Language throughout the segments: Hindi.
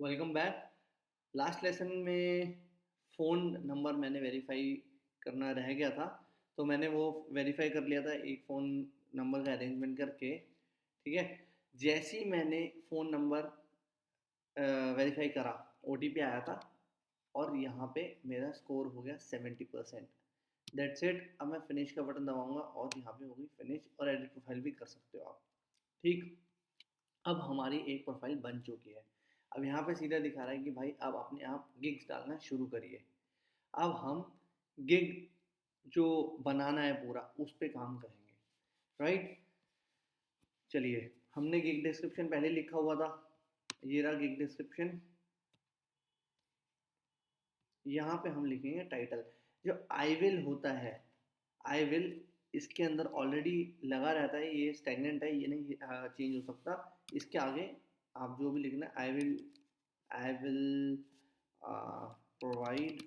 Welcome back. लास्ट लेसन में फ़ोन नंबर मैंने वेरीफाई करना रह गया था, तो मैंने वो वेरीफाई कर लिया था एक फ़ोन नंबर का अरेंजमेंट करके। ठीक है। जैसे ही मैंने फ़ोन नंबर वेरीफाई करा, ओटीपी आया था और यहाँ पे मेरा स्कोर हो गया 70%। That's it. अब मैं फिनिश का बटन दबाऊंगा और यहाँ पे होगी फिनिश, और एडिट प्रोफाइल भी कर सकते हो आप। ठीक। अब हमारी एक प्रोफाइल बन चुकी है। अब यहाँ पे सीधा दिखा रहा है कि भाई अब अपने आप गिग्स डालना शुरू करिए। अब हम गिग जो बनाना है पूरा उस पे काम करेंगे। राइट। चलिए, हमने गिग डिस्क्रिप्शन पहले लिखा हुआ था। ये रहा गिग डिस्क्रिप्शन। यहाँ पे हम लिखेंगे टाइटल। जो आई विल होता है, आई विल इसके अंदर ऑलरेडी लगा रहता है, ये स्टेगनेंट है, ये नहीं चेंज हो सकता। इसके आगे आप जो भी लिखना है, I will provide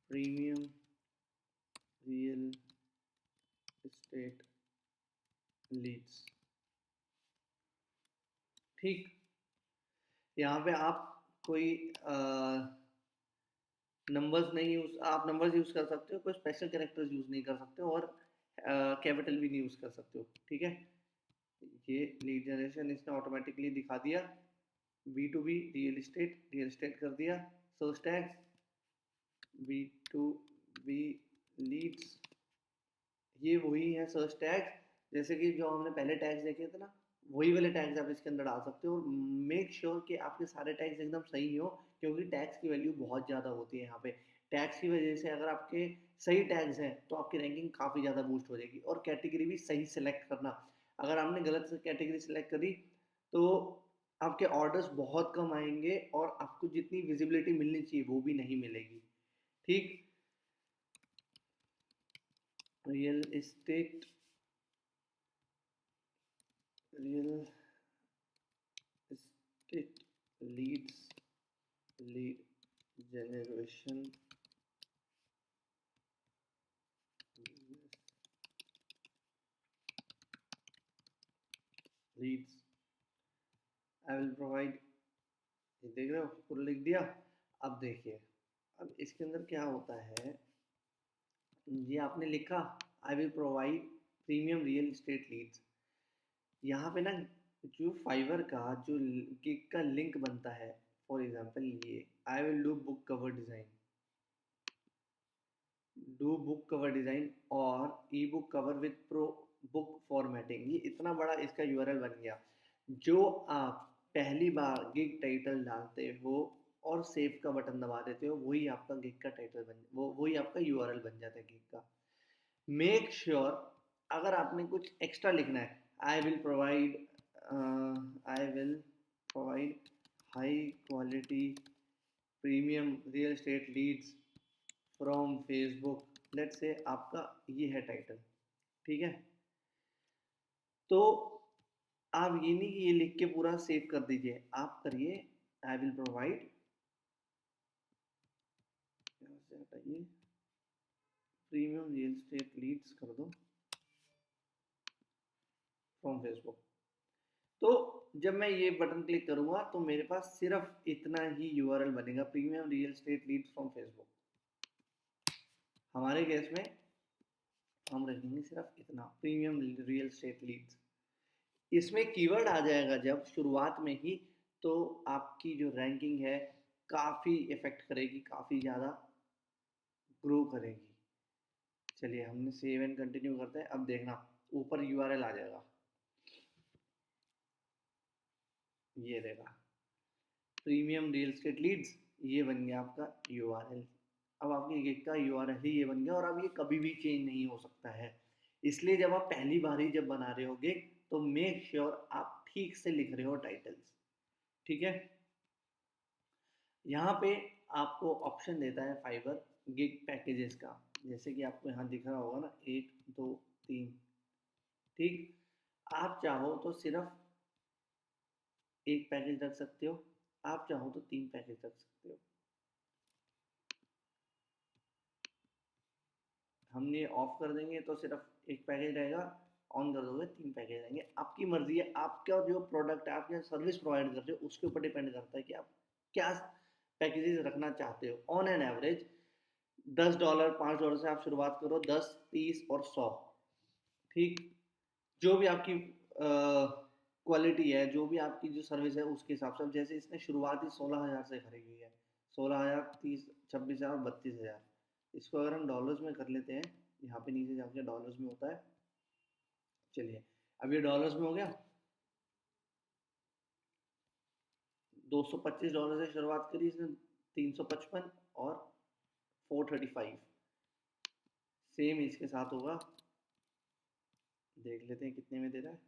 premium real estate leads. ठीक। यहाँ पे आप कोई नंबर्स नहीं यूज, आप नंबर्स यूज कर सकते हो, कोई स्पेशल कैरेक्टर्स यूज नहीं कर सकते हो, और कैपिटल भी नहीं यूज कर सकते हो। ठीक है। ये लीड जनरेशन इसने ऑटोमेटिकली दिखा दिया। B to B real estate कर दिया। Search tags B to B leads, ये वही है सर्च टैग्स। जैसे कि जो हमने पहले टैग्स देखे थे ना, वही वाले टैग्स आप इसके अंदर डाल सकते हो। और मेक श्योर कि आपके सारे टैग्स एकदम सही हो, क्योंकि टैग्स की वैल्यू बहुत ज़्यादा होती है यहाँ पे। टैग्स की वजह से अगर आपके सही टैग्स हैं तो आपकी रैंकिंग काफ़ी ज़्यादा बूस्ट हो जाएगी। और कैटेगरी भी सही सेलेक्ट करना। अगर आपने गलत से कैटेगरी सेलेक्ट करी तो आपके ऑर्डर्स बहुत कम आएंगे और आपको जितनी विजिबिलिटी मिलनी चाहिए वो भी नहीं मिलेगी। ठीक। Real estate real estate leads, lead generation leads, I will provide. ये देख रहे हो, पूरा लिख दिया। अब देखिए, अब इसके अंदर क्या होता है, ये आपने लिखा I will provide premium real estate leads. यहाँ पे ना जो फाइवर का जो गिग का लिंक बनता है, फॉर एग्जांपल ये I will do book cover design, do book cover design और ebook cover with pro book formatting, ये इतना बड़ा इसका यूआरएल बन गया। जो आप पहली बार गिग टाइटल डालते हो और सेव का बटन दबा देते हो, वही आपका गिग का टाइटल बन, वो वही आपका यूआरएल बन जाता है गिग का। मेक श्योर अगर आपने कुछ एक्स्ट्रा लिखना है, I will provide I will provide high quality premium real estate leads from Facebook, let's say आपका ये है टाइटल। ठीक है। तो आप ये नहीं कि ये लिख के पूरा सेव कर दीजिए, आप करिए आई विल प्रोवाइड, यहाँ से हटाइए, प्रीमियम रियल एस्टेट लीड्स कर दो फ्रॉम फेसबुक। तो जब मैं ये बटन क्लिक करूंगा तो मेरे पास सिर्फ इतना ही यूआरएल बनेगा, premium real estate leads from Facebook. हमारे केस में हम रखेंगे सिर्फ इतना, प्रीमियम रियल एस्टेट लीड्स। इसमें कीवर्ड आ जाएगा जब शुरुआत में ही, तो आपकी जो रैंकिंग है काफ़ी इफेक्ट करेगी, काफ़ी ज़्यादा ग्रो करेगी। चलिए, हमने सेव एंड कंटिन्यू करते हैं। अब देखना ऊपर यूआरएल आ जाएगा, ये देगा प्रीमियम रियल एस्टेट लीड्स, ये बन गया आपका यूआरएल। अब आपके गिग का यूआरएल ही ये बन गया, और अब ये कभी भी चेंज नहीं हो सकता है। इसलिए जब आप पहली बार ही जब बना रहे हो गिग, तो मेक श्योर आप ठीक से लिख रहे हो टाइटल्स। ठीक है। यहाँ पे आपको ऑप्शन देता है फाइबर गिग पैकेजेस का, जैसे कि आपको यहाँ दिख रहा होगा ना, 1 2 3। ठीक। आप चाहो तो सिर्फ एक पैकेज रख सकते हो, आप चाहो तो 3 पैकेज रख सकते हो। हम ये ऑफ कर देंगे तो सिर्फ एक पैकेज रहेगा, ऑन कर दोगे 3 पैकेज आएंगे। आपकी मर्जी है, आपका जो प्रोडक्ट है, आप क्या सर्विस प्रोवाइड कर रहे हो उसके ऊपर डिपेंड करता है कि आप क्या पैकेजेस रखना चाहते हो। ऑन एन एवरेज $10 $5 से आप शुरुआत करो, 10 30 और 100, ठीक। जो भी आपकी क्वालिटी है, जो भी आपकी जो सर्विस है उसके हिसाब से। अब जैसे इसने शुरुआत ही 16,000 से करी हुई है, 16,000 30 26,000 32,000। इसको अगर हम डॉलर्स में कर लेते हैं, यहाँ पे नीचे जाके डॉलर्स में होता है, चलिए अब ये डॉलर्स में हो गया। $225 से शुरुआत करी इसने, 355 और 435। सेम इसके साथ होगा, देख लेते हैं कितने में दे रहा है।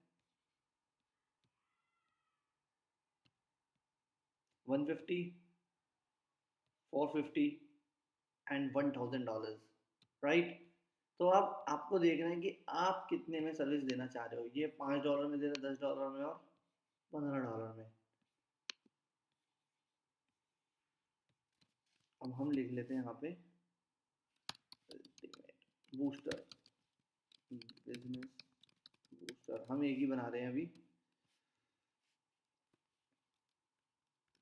150 450 एंड $1,000, राइट। तो अब आपको देखना है कि आप कितने में सर्विस देना चाह रहे हो। ये $5 में दे रहा है, $10 में और $15 में। अब हम लिख लेते हैं यहाँ पे बूस्टर, बिजनेस बूस्टर। हम एक ही बना रहे हैं अभी,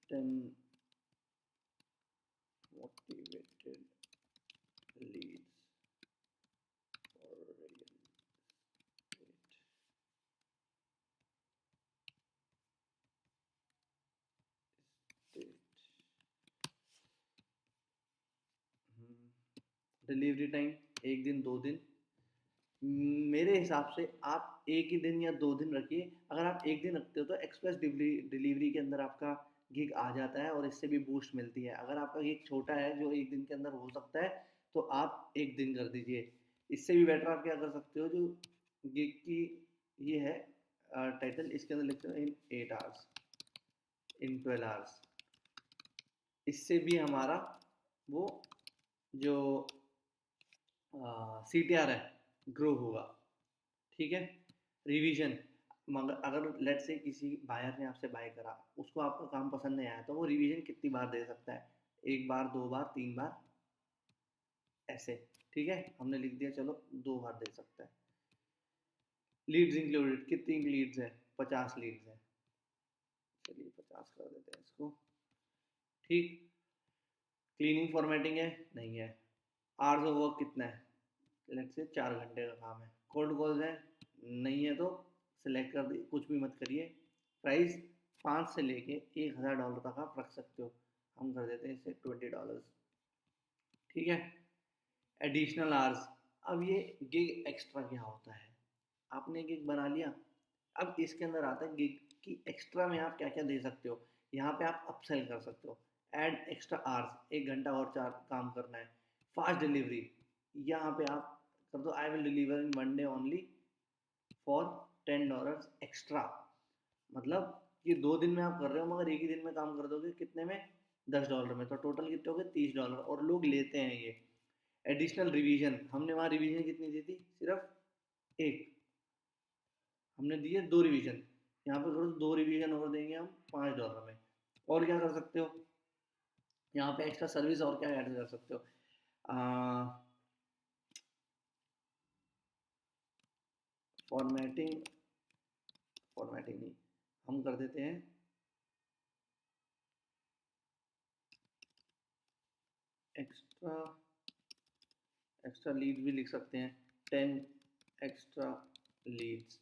10 motivated leads for real estate. Delivery time 1 दिन 2 दिन। मेरे हिसाब से आप 1 ही दिन या 2 दिन रखिए। अगर आप 1 दिन रखते हो तो एक्सप्रेस डिलीवरी के अंदर आपका गिग आ जाता है और इससे भी बूस्ट मिलती है। अगर आपका गिग छोटा है जो 1 दिन के अंदर हो सकता है, तो आप 1 दिन कर दीजिए। इससे भी बेटर आप क्या कर सकते हो, जो गिग की ये है टाइटल, इसके अंदर लिखते हो इन 8 आवर्स, इन 12 आवर्स। इससे भी हमारा वो जो CTR है ग्रो होगा, ठीक है। रिवीजन, मगर अगर लेट से किसी बायर ने आपसे बाय करा, उसको आपका काम पसंद नहीं आया, तो वो रिवीजन कितनी बार दे सकता है, 1 बार 2 बार 3 बार ऐसे, ठीक है। हमने लिख दिया, चलो 2 बार दे सकता है। लीड्स इंक्लूडेड, कितनी लीड्स है, 50 लीड्स है, चलिए 50 कर देते हैं इसको, ठीक। क्लीनिंग फॉर्मेटिंग है, नहीं है। आवर्स ऑफ वर्क कितना है, लेट से 4 घंटे का काम है। कोल्ड कॉल्स है, नहीं है तो सिलेक्ट कर दी, कुछ भी मत करिए। प्राइस 5 से लेके $1,000 तक आप रख सकते हो। हम कर देते हैं इसे $20, ठीक है। एडिशनल आवर्स, अब ये गिग एक्स्ट्रा क्या होता है। आपने गिग बना लिया, अब इसके अंदर आता है गिग की एक्स्ट्रा में आप क्या क्या दे सकते हो। यहाँ पे आप अपसेल कर सकते हो, ऐड एक्स्ट्रा आवर्स, 1 घंटा और 4 काम करना है। फास्ट डिलीवरी, यहाँ पे आप कर दो, I will deliver in 1 day only for $10 extra. मतलब ये 2 दिन में आप कर रहे हो, मगर एक ही दिन में काम कर दोगे, कितने में, $10 में, तो टोटल कितने हो गए, $30, और लोग लेते हैं ये। एडिशनल रिवीजन, हमने वहाँ रिवीजन कितनी दी थी, सिर्फ एक, हमने दिए 2 रिवीजन। यहाँ पे करो 2 रिवीजन और देंगे हम $5 में। और क्या कर सकते हो, यहाँ पे एक्स्ट्रा सर्विस और क्या ऐड कर सकते हो, फॉर्मेटिंग, फॉर्मेटिंग नहीं, हम कर देते हैं एक्स्ट्रा, एक्स्ट्रा लीड भी लिख सकते हैं, 10 एक्स्ट्रा लीड्स,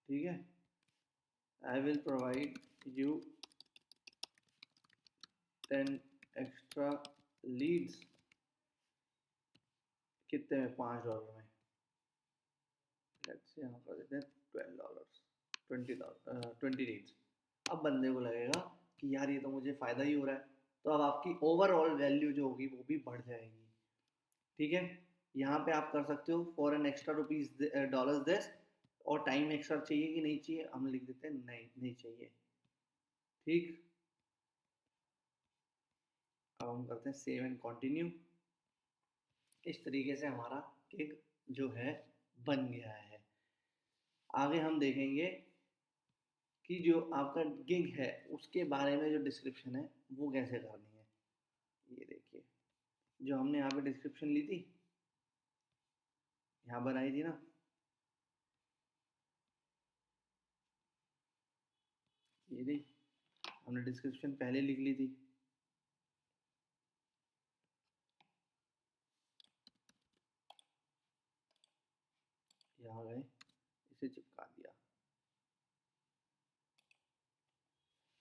ठीक है। I will provide you 10 extra leads, कितने में, $5 में। लेट्स से यहाँ कर देते हैं $12, 20 लीड्स। अब बंदे को लगेगा कि यार ये तो मुझे फ़ायदा ही हो रहा है, तो अब आपकी ओवरऑल वैल्यू जो होगी वो भी बढ़ जाएगी, ठीक है। यहाँ पे आप कर सकते हो for an extra $dollars this, और टाइम एक्स्ट्रा चाहिए कि नहीं चाहिए, हम लिख देते हैं नहीं, नहीं चाहिए, ठीक। अब हम करते हैं सेव एंड कंटिन्यू। इस तरीके से हमारा गिग जो है बन गया है। आगे हम देखेंगे कि जो आपका गिग है उसके बारे में जो डिस्क्रिप्शन है वो कैसे करनी है। ये देखिए, जो हमने यहाँ पे डिस्क्रिप्शन ली थी, यहाँ पर आई थी ना, ये नहीं, हमने डिस्क्रिप्शन पहले लिख ली थी। यहाँ गए, इसे चिपका दिया।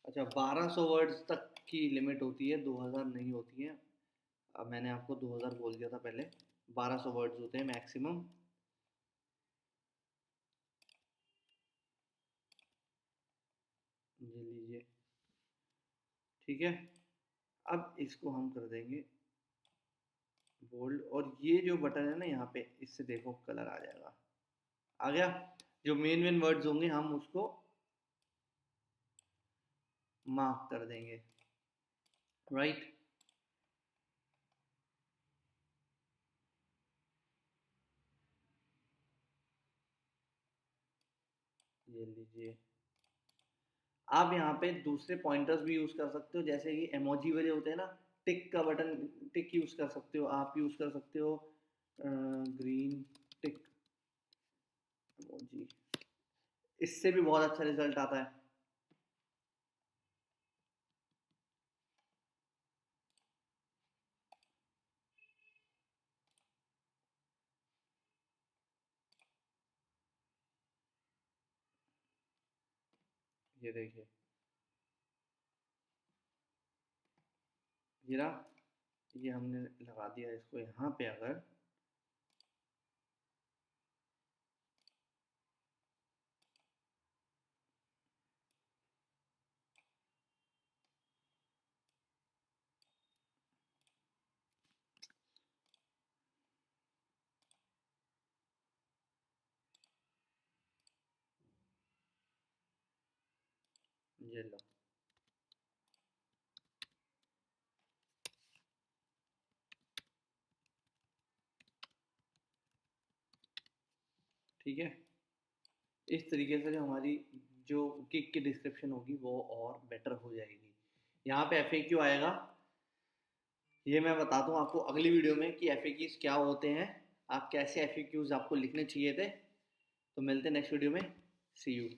अच्छा, 1200 वर्ड्स तक की लिमिट होती है, 2000 नहीं होती है। अब मैंने आपको 2000 बोल दिया था पहले, 1200 वर्ड्स होते हैं मैक्सिमम। ये लीजिए, ठीक है। अब इसको हम कर देंगे बोल्ड, और ये जो बटन है ना यहाँ पे, इससे देखो कलर आ जाएगा। आ गया। जो मेन मेन वर्ड्स होंगे हम उसको मार्क कर देंगे, राइट। ये लीजिए। आप यहाँ पे दूसरे पॉइंटर्स भी यूज कर सकते हो, जैसे कि इमोजी वाले होते हैं ना, टिक का बटन, टिक यूज कर सकते हो, आप यूज कर सकते हो ग्रीन टिक इमोजी, इससे भी बहुत अच्छा रिजल्ट आता है। ये देखिए, ये रहा, ये हमने लगा दिया इसको यहाँ पे। अगर ये लो, ठीक है। इस तरीके से जो हमारी जो किक की डिस्क्रिप्शन होगी वो और बेटर हो जाएगी। यहाँ पे एफएक्यू आएगा, ये मैं बताता हूँ आपको अगली वीडियो में कि एफएक्यूज क्या होते हैं, आप कैसे एफएक्यूज आपको लिखने चाहिए थे। तो मिलते हैं नेक्स्ट वीडियो में, सी यू।